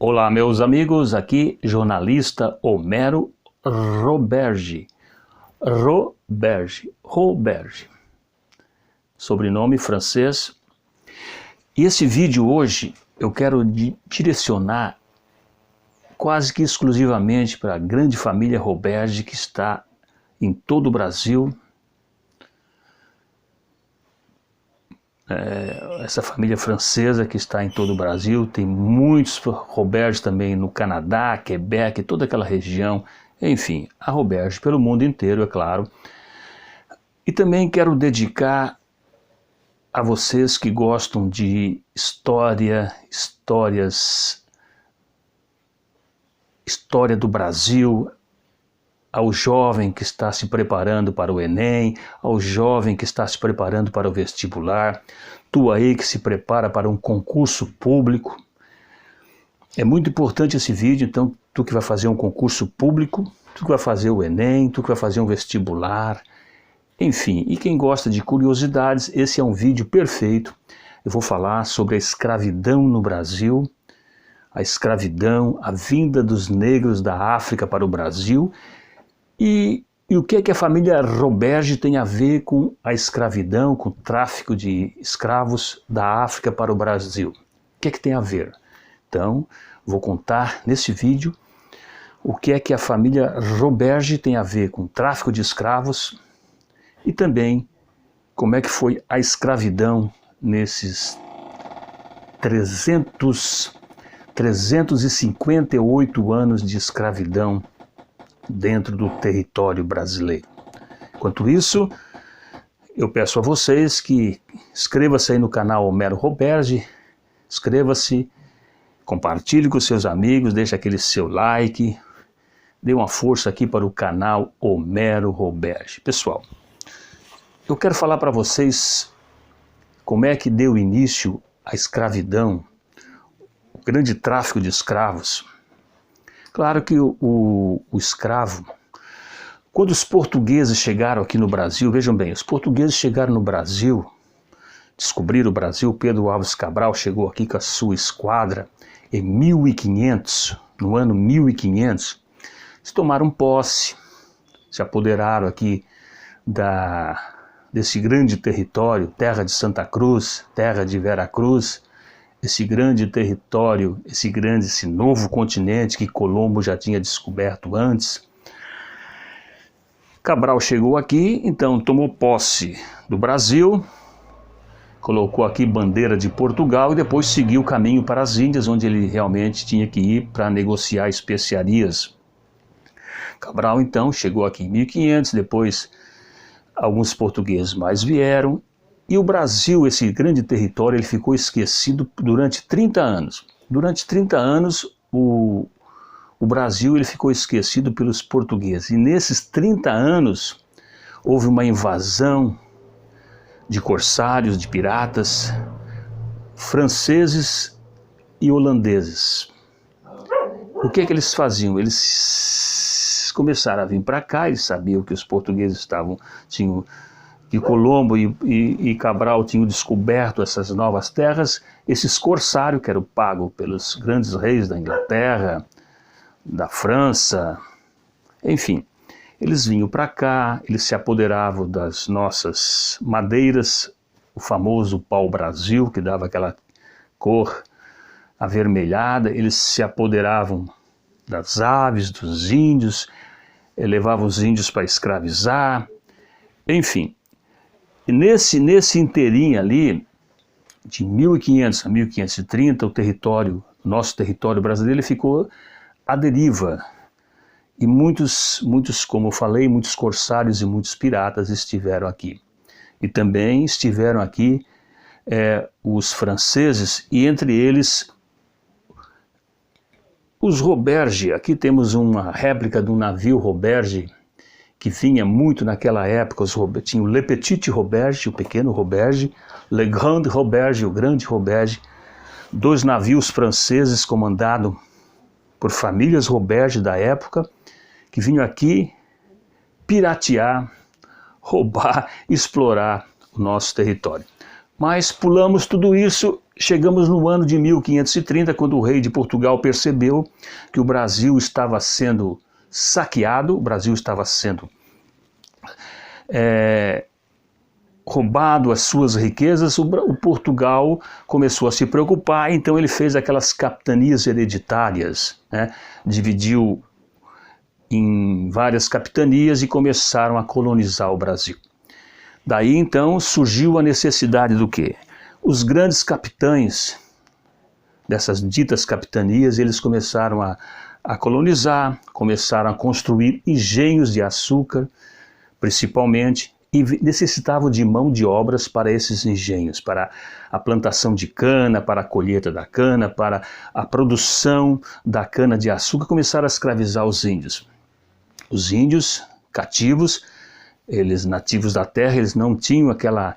Olá, meus amigos, aqui jornalista Homero Roberge, sobrenome francês. E esse vídeo hoje eu quero direcionar quase que exclusivamente para a grande família Roberge que está em todo o Brasil. Essa família francesa que está em todo o Brasil, tem muitos Roberge também no Canadá, Quebec, toda aquela região, enfim, a Roberge pelo mundo inteiro, é claro. E também quero dedicar a vocês que gostam de história do Brasil, ao jovem que está se preparando para o Enem, ao jovem que está se preparando para o vestibular, tu aí que se prepara para um concurso público. É muito importante esse vídeo, então tu que vai fazer um concurso público, tu que vai fazer o Enem, tu que vai fazer um vestibular, enfim, e quem gosta de curiosidades, esse é um vídeo perfeito. Eu vou falar sobre a escravidão no Brasil, a escravidão, a vinda dos negros da África para o Brasil. E o que é que a família Roberge tem a ver com a escravidão, com o tráfico de escravos da África para o Brasil? O que é que tem a ver? Então, vou contar nesse vídeo o que é que a família Roberge tem a ver com o tráfico de escravos e também como é que foi a escravidão nesses 358 anos de escravidão dentro do território brasileiro. Enquanto isso, eu peço a vocês que inscreva-se aí no canal Homero Roberge, inscreva-se, compartilhe com seus amigos, deixe aquele seu like, dê uma força aqui para o canal Homero Roberge. Pessoal, eu quero falar para vocês como é que deu início a escravidão, o grande tráfico de escravos. Claro que o escravo, quando os portugueses chegaram aqui no Brasil, vejam bem, os portugueses chegaram no Brasil, descobriram o Brasil, Pedro Álvares Cabral chegou aqui com a sua esquadra em 1500, no ano 1500, eles tomaram posse, se apoderaram aqui desse grande território, terra de Santa Cruz, terra de Veracruz, esse grande território, esse novo continente que Colombo já tinha descoberto antes. Cabral chegou aqui, então tomou posse do Brasil, colocou aqui bandeira de Portugal e depois seguiu o caminho para as Índias, onde ele realmente tinha que ir para negociar especiarias. Cabral então chegou aqui em 1500, depois alguns portugueses mais vieram. E o Brasil, esse grande território, ele ficou esquecido durante 30 anos. Durante 30 anos, o Brasil ele ficou esquecido pelos portugueses. E nesses 30 anos, houve uma invasão de corsários, de piratas, franceses e holandeses. O que é que eles faziam? Eles começaram a vir para cá, eles sabiam que os portugueses tinham que Colombo e Cabral tinham descoberto essas novas terras. Esses corsários que eram pagos pelos grandes reis da Inglaterra, da França, enfim, eles vinham para cá, eles se apoderavam das nossas madeiras, o famoso pau-brasil, que dava aquela cor avermelhada, eles se apoderavam das aves, dos índios, levavam os índios para escravizar, enfim. E nesse inteirinho ali, de 1500 a 1530, o nosso território brasileiro, ele ficou à deriva. E muitos, como eu falei, muitos corsários e muitos piratas estiveram aqui. E também estiveram aqui os franceses, e entre eles os Roberge. Aqui temos uma réplica de um navio Roberge, que vinha muito naquela época. Tinha o Le Petit Roberge, o pequeno Roberge, Le Grand Roberge, o grande Roberge, dois navios franceses comandados por famílias Roberge da época, que vinham aqui piratear, roubar, explorar o nosso território. Mas pulamos tudo isso chegamos no ano de 1530, quando o rei de Portugal percebeu que o Brasil estava sendo saqueado, o Brasil estava sendo roubado as suas riquezas. O Portugal começou a se preocupar, então ele fez aquelas capitanias hereditárias, né? Dividiu em várias capitanias e começaram a colonizar o Brasil. Daí então surgiu a necessidade do quê? Os grandes capitães dessas ditas capitanias, eles começaram a colonizar, começaram a construir engenhos de açúcar, principalmente, e necessitavam de mão de obras para esses engenhos, para a plantação de cana, para a colheita da cana, para a produção da cana de açúcar. Começaram a escravizar os índios. Os índios cativos, eles nativos da terra, eles não tinham aquela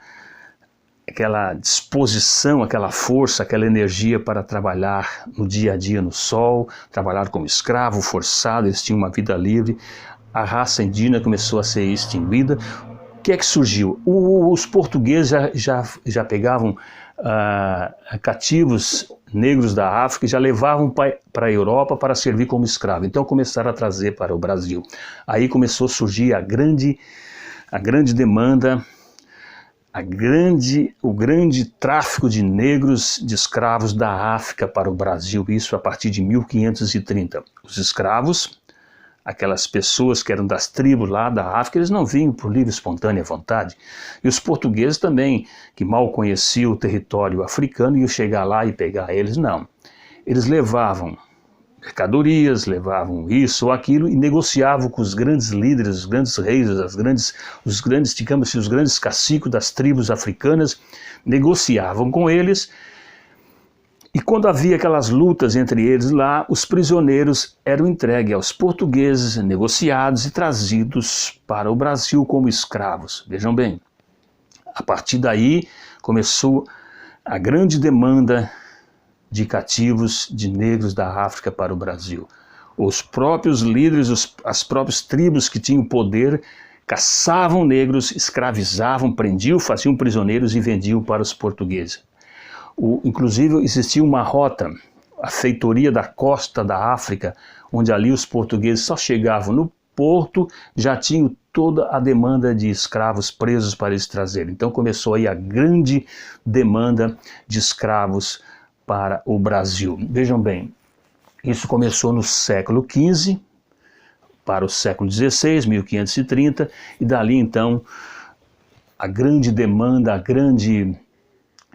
disposição, aquela força, aquela energia para trabalhar no dia a dia no sol, trabalhar como escravo, forçado, eles tinham uma vida livre. A raça indígena começou a ser extinguida. O que é que surgiu? Os portugueses já pegavam cativos negros da África e já levavam para a Europa para servir como escravo. Então começaram a trazer para o Brasil. Aí começou a surgir a grande demanda, o grande tráfico de negros, de escravos da África para o Brasil. Isso a partir de 1530. Os escravos, aquelas pessoas que eram das tribos lá da África, eles não vinham por livre e espontânea vontade. E os portugueses também, que mal conheciam o território africano, iam chegar lá e pegar eles, não. Eles levavam mercadorias, levavam isso ou aquilo e negociavam com os grandes líderes, os grandes reis, os grandes caciques das tribos africanas, negociavam com eles. E quando havia aquelas lutas entre eles lá, os prisioneiros eram entregues aos portugueses, negociados e trazidos para o Brasil como escravos. Vejam bem, a partir daí começou a grande demanda de cativos, de negros da África para o Brasil. Os próprios líderes, as próprias tribos que tinham poder, caçavam negros, escravizavam, prendiam, faziam prisioneiros e vendiam para os portugueses. Inclusive existia uma rota, a feitoria da costa da África, onde ali os portugueses só chegavam no porto, já tinham toda a demanda de escravos presos para eles trazerem. Então começou aí a grande demanda de escravos para o Brasil. Vejam bem, isso começou no século XV, para o século XVI, 1530, e dali então a grande demanda, a grande,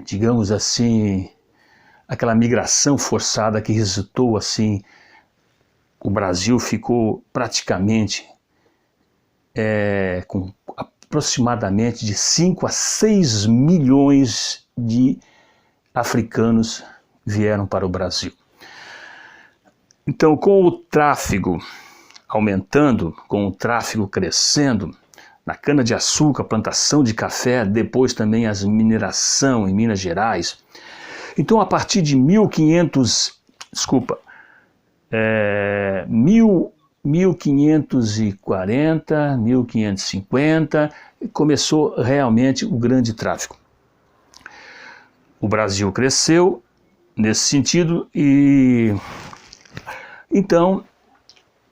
digamos assim, aquela migração forçada que resultou assim, o Brasil ficou praticamente com aproximadamente de 5 a 6 milhões de africanos vieram para o Brasil. Então, com o tráfego aumentando, com o tráfego crescendo, na cana-de-açúcar, plantação de café, depois também as mineração em Minas Gerais. Então, a partir de 1540, 1550, começou realmente o grande tráfico. O Brasil cresceu nesse sentido e então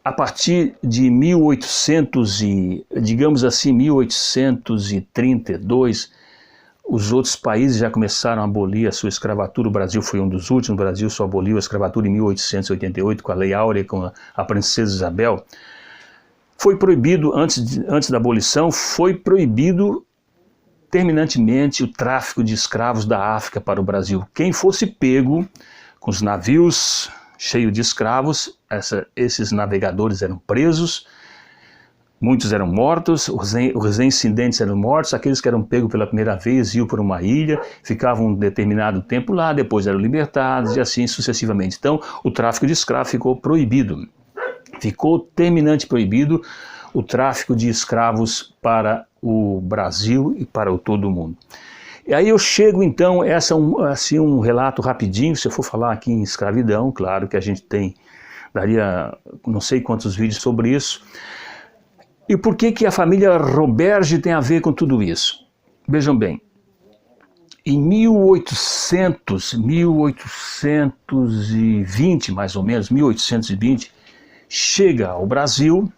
a partir de 1832, os outros países já começaram a abolir a sua escravatura. O Brasil foi um dos últimos. O Brasil só aboliu a escravatura em 1888 com a Lei Áurea, com a Princesa Isabel. Foi proibido, antes da abolição, foi proibido terminantemente o tráfico de escravos da África para o Brasil. Quem fosse pego com os navios cheios de escravos, esses navegadores eram presos, muitos eram mortos, os reincidentes eram mortos, aqueles que eram pegos pela primeira vez iam por uma ilha, ficavam um determinado tempo lá, depois eram libertados e assim sucessivamente. Então o tráfico de escravos ficou proibido, ficou terminante proibido o tráfico de escravos para o Brasil e para todo o mundo. E aí eu chego então, assim, um relato rapidinho, se eu for falar aqui em escravidão, claro que a gente daria não sei quantos vídeos sobre isso. E por que a família Roberge tem a ver com tudo isso? Vejam bem, Em 1820, mais ou menos, 1820, chega ao Brasil,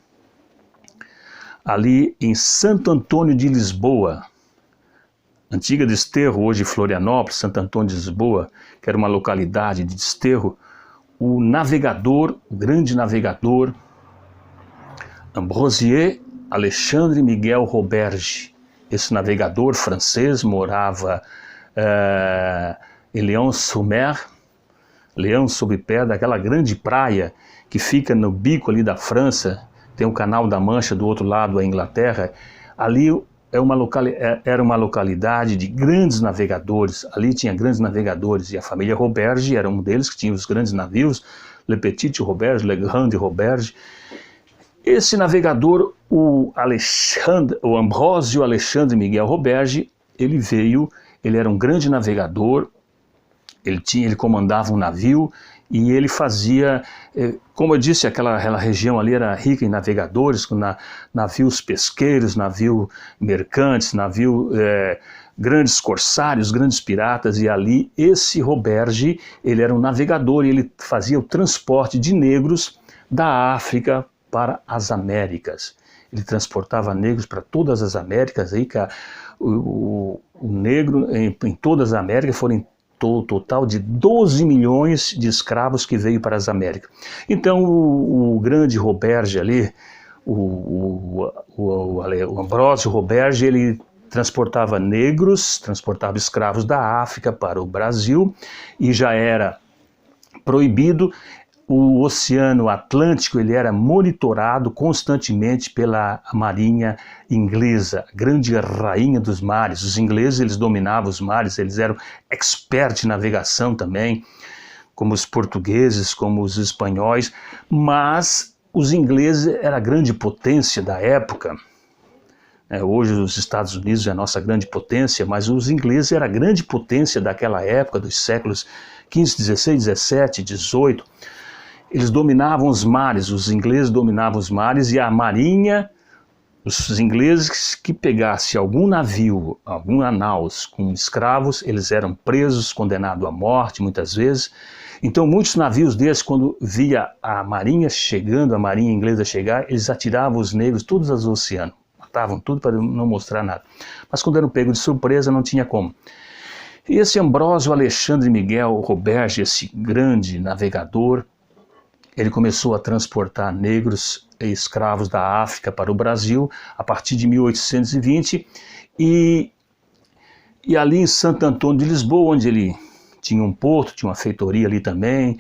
ali em Santo Antônio de Lisboa, antiga Desterro, hoje Florianópolis, Santo Antônio de Lisboa, que era uma localidade de desterro, o navegador, o grande navegador, Ambrosier Alexandre Miguel Roberge. Esse navegador francês morava em Leon-sur-Mer, Leão sobre Pedra, aquela grande praia que fica no bico ali da França, tem o Canal da Mancha do outro lado, a Inglaterra. Ali era uma localidade de grandes navegadores, ali tinha grandes navegadores, e a família Roberge era um deles, que tinha os grandes navios, Le Petit Roberge, Le Grand Roberge. Esse navegador, o Ambrósio Alexandre Miguel Roberge, ele era um grande navegador, ele comandava um navio e ele fazia, como eu disse, aquela região ali era rica em navegadores, navios pesqueiros, navios mercantes, grandes corsários, grandes piratas, e ali esse Roberge, ele era um navegador e ele fazia o transporte de negros da África para as Américas. Ele transportava negros para todas as Américas, aí que o negro em todas as Américas foram total de 12 milhões de escravos que veio para as Américas. Então o grande Roberge ali, o Ambrósio Roberge, ele transportava negros, transportava escravos da África para o Brasil, e já era proibido. O Oceano Atlântico ele era monitorado constantemente pela marinha inglesa, grande rainha dos mares. Os ingleses eles dominavam os mares, eles eram expertos em navegação também, como os portugueses, como os espanhóis, mas os ingleses eram a grande potência da época. Hoje os Estados Unidos é a nossa grande potência, mas os ingleses eram a grande potência daquela época, dos séculos XV, XVI, XVII, XVIII. Eles dominavam os mares, os ingleses dominavam os mares, e a marinha, os ingleses que pegasse algum navio, algum naus com escravos, eles eram presos, condenados à morte muitas vezes. Então muitos navios desses, quando via a marinha chegando, a marinha inglesa chegar, eles atiravam os negros todos aos oceanos, matavam tudo para não mostrar nada. Mas quando eram pegos de surpresa não tinha como. E esse Ambrósio Alexandre Miguel Roberge, esse grande navegador, ele começou a transportar negros e escravos da África para o Brasil a partir de 1820, e ali em Santo Antônio de Lisboa, onde ele tinha um porto, tinha uma feitoria ali também,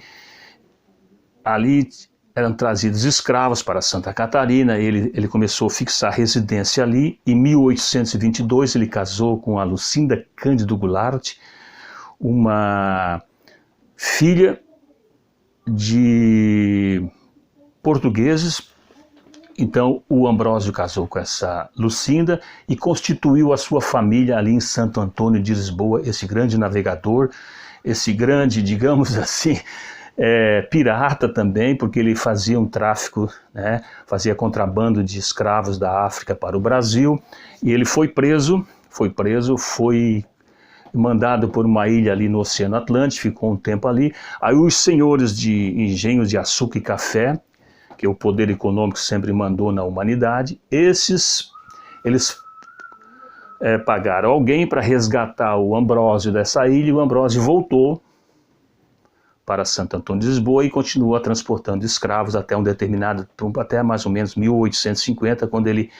ali eram trazidos escravos para Santa Catarina. Ele começou a fixar residência ali. Em 1822 ele casou com a Lucinda Cândido Goulart, uma filha de portugueses. Então o Ambrósio casou com essa Lucinda e constituiu a sua família ali em Santo Antônio de Lisboa, esse grande navegador, esse grande, digamos assim, pirata também, porque ele fazia um tráfico, fazia contrabando de escravos da África para o Brasil, e ele foi preso, foi mandado por uma ilha ali no Oceano Atlântico, ficou um tempo ali. Aí os senhores de engenhos de açúcar e café, que o poder econômico sempre mandou na humanidade, eles pagaram alguém para resgatar o Ambrósio dessa ilha, e o Ambrósio voltou para Santo Antônio de Lisboa e continuou transportando escravos até até mais ou menos 1850, quando ele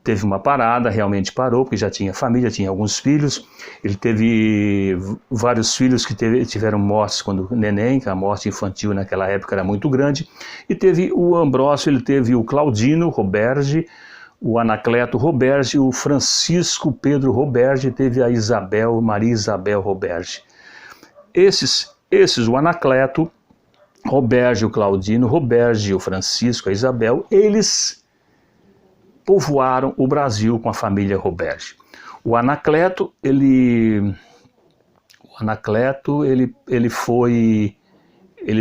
teve uma parada, realmente parou, porque já tinha família, tinha alguns filhos. Ele teve vários filhos que tiveram mortes quando neném, que a morte infantil naquela época era muito grande. E teve o Ambrósio, ele teve o Claudino Roberge, o Anacleto Roberge, o Francisco Pedro Roberge, teve a Maria Isabel Roberge. Esses, o Anacleto Roberge, o Claudino Roberge, o Francisco, a Isabel, eles povoaram o Brasil com a família Roberge. O Anacleto, ele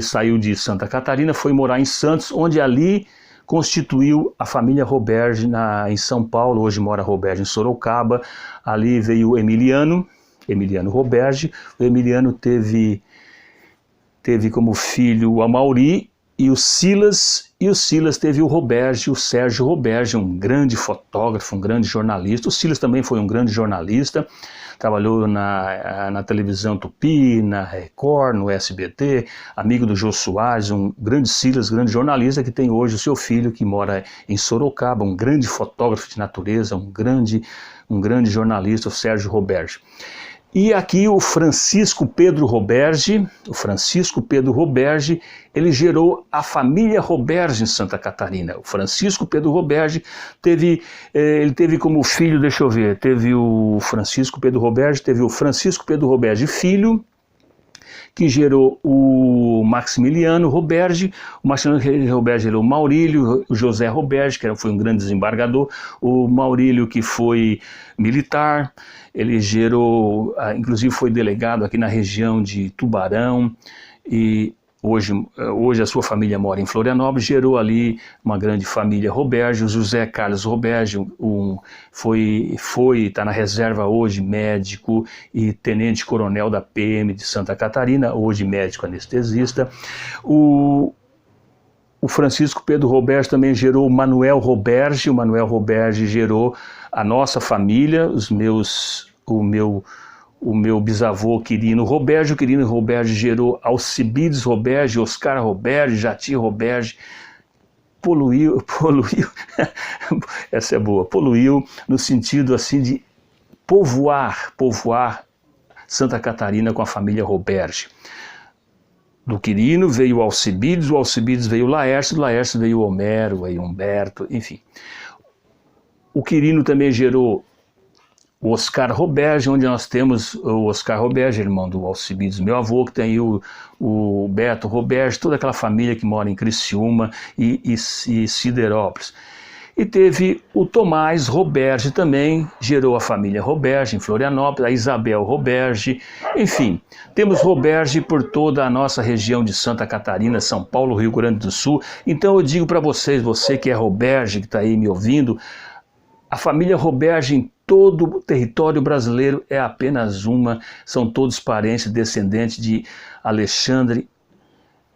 saiu de Santa Catarina, foi morar em Santos, onde ali constituiu a família Roberge em São Paulo. Hoje mora Roberge em Sorocaba. Ali veio o Emiliano, Emiliano Roberge. O Emiliano teve como filho o Amaury e o Silas teve o Roberge, o Sérgio Roberge, um grande fotógrafo, um grande jornalista. O Silas também foi um grande jornalista, trabalhou na televisão Tupi, na Record, no SBT, amigo do Jô Soares, um grande Silas, grande jornalista, que tem hoje o seu filho que mora em Sorocaba, um grande fotógrafo de natureza, um grande jornalista, o Sérgio Roberge. E aqui o Francisco Pedro Roberge, ele gerou a família Roberge em Santa Catarina. O Francisco Pedro Roberge ele teve como filho, deixa eu ver, teve o Francisco Pedro Roberge filho, que gerou o Maximiliano Roberge. O Maximiliano Roberge gerou o Maurílio, o José Roberge, que foi um grande desembargador, o Maurílio, que foi militar, ele gerou, inclusive foi delegado aqui na região de Tubarão, e hoje a sua família mora em Florianópolis, gerou ali uma grande família Roberge. O José Carlos Roberge está na reserva hoje, médico e tenente-coronel da PM de Santa Catarina, hoje médico anestesista. O Francisco Pedro Roberge também gerou o Manuel Roberge. O Manuel Roberge gerou a nossa família, o meu bisavô Quirino Roberge. O Quirino Roberge gerou Alcibiades Roberge, Oscar Roberge, Jati Roberge. Poluiu, essa é boa, poluiu no sentido assim de povoar Santa Catarina com a família Roberge. Do Quirino veio o Alcibiades veio o Laércio veio o Homero, veio o Humberto, enfim. O Quirino também gerou o Oscar Roberge, onde nós temos o Oscar Roberge, irmão do Alcibiades, meu avô, que tem o Beto Roberge, toda aquela família que mora em Criciúma e Siderópolis. E teve o Tomás Roberge também, gerou a família Roberge em Florianópolis, a Isabel Roberge, enfim, temos Roberge por toda a nossa região de Santa Catarina, São Paulo, Rio Grande do Sul. Então eu digo para vocês, você que é Roberge, que está aí me ouvindo, a família Roberge em todo o território brasileiro é apenas uma, são todos parentes, descendentes de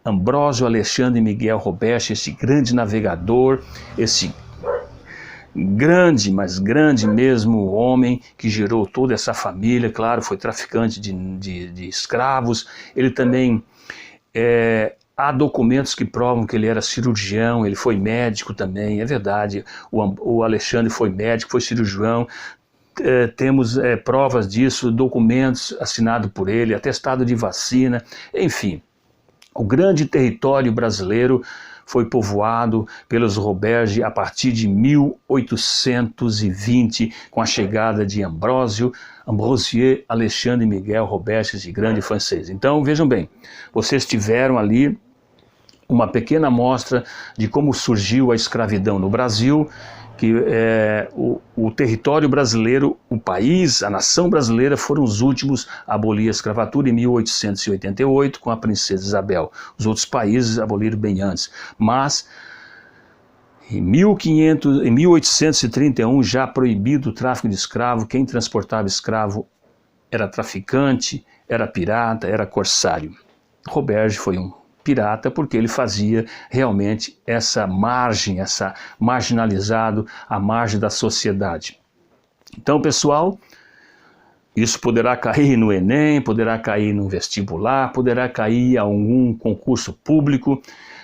Ambrósio Alexandre Miguel Roberge, esse grande navegador, esse grande, mas grande mesmo homem que gerou toda essa família. Claro, foi traficante de escravos. Ele também, há documentos que provam que ele era cirurgião, ele foi médico também, é verdade. O Alexandre foi médico, foi cirurgião. Temos provas disso, documentos assinados por ele, atestado de vacina, enfim. O grande território brasileiro foi povoado pelos Roberge a partir de 1820, com a chegada de Ambrosie Alexandre Miguel Roberge, esse grande francês. Então, vejam bem, vocês tiveram ali uma pequena amostra de como surgiu a escravidão no Brasil, que o território brasileiro, o país, a nação brasileira foram os últimos a abolir a escravatura em 1888 com a princesa Isabel. Os outros países aboliram bem antes, mas em 1831 já proibido o tráfico de escravo. Quem transportava escravo era traficante, era pirata, era corsário. Roberge foi um pirata porque ele fazia realmente essa marginalizado, à margem da sociedade. Então, pessoal, isso poderá cair no Enem, poderá cair no vestibular, poderá cair em algum concurso público.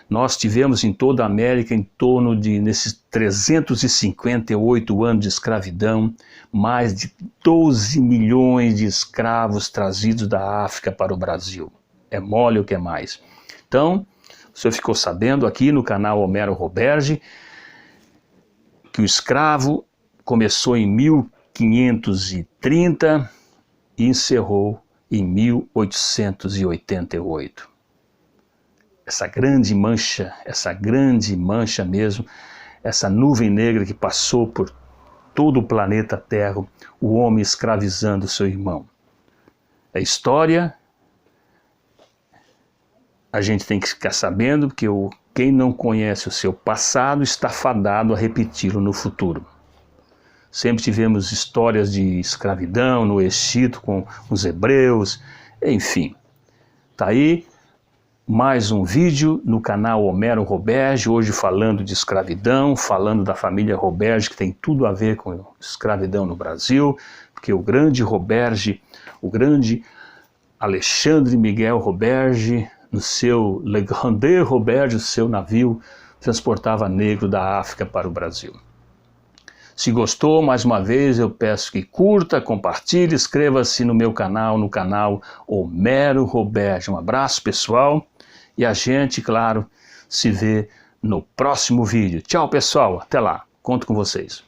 Nós tivemos em toda a América, em torno de, nesses 358 anos de escravidão, mais de 12 milhões de escravos trazidos da África para o Brasil. É mole o que é mais. Então, você ficou sabendo aqui no canal Homero Roberge que o escravo começou em 1530 e encerrou em 1888. Essa grande mancha mesmo, essa nuvem negra que passou por todo o planeta Terra, o homem escravizando seu irmão. É história. A gente tem que ficar sabendo que quem não conhece o seu passado está fadado a repeti-lo no futuro. Sempre tivemos histórias de escravidão no Egito com os hebreus, enfim. Tá aí mais um vídeo no canal Homero Roberge, hoje falando de escravidão, falando da família Roberge, que tem tudo a ver com escravidão no Brasil, porque o grande Roberge, o grande Alexandre Miguel Roberge, no seu Le Grande Roberge, o seu navio, transportava negro da África para o Brasil. Se gostou, mais uma vez eu peço que curta, compartilhe, inscreva-se no meu canal, no canal Homero Roberge. Um abraço, pessoal, e a gente, claro, se vê no próximo vídeo. Tchau, pessoal, até lá, conto com vocês.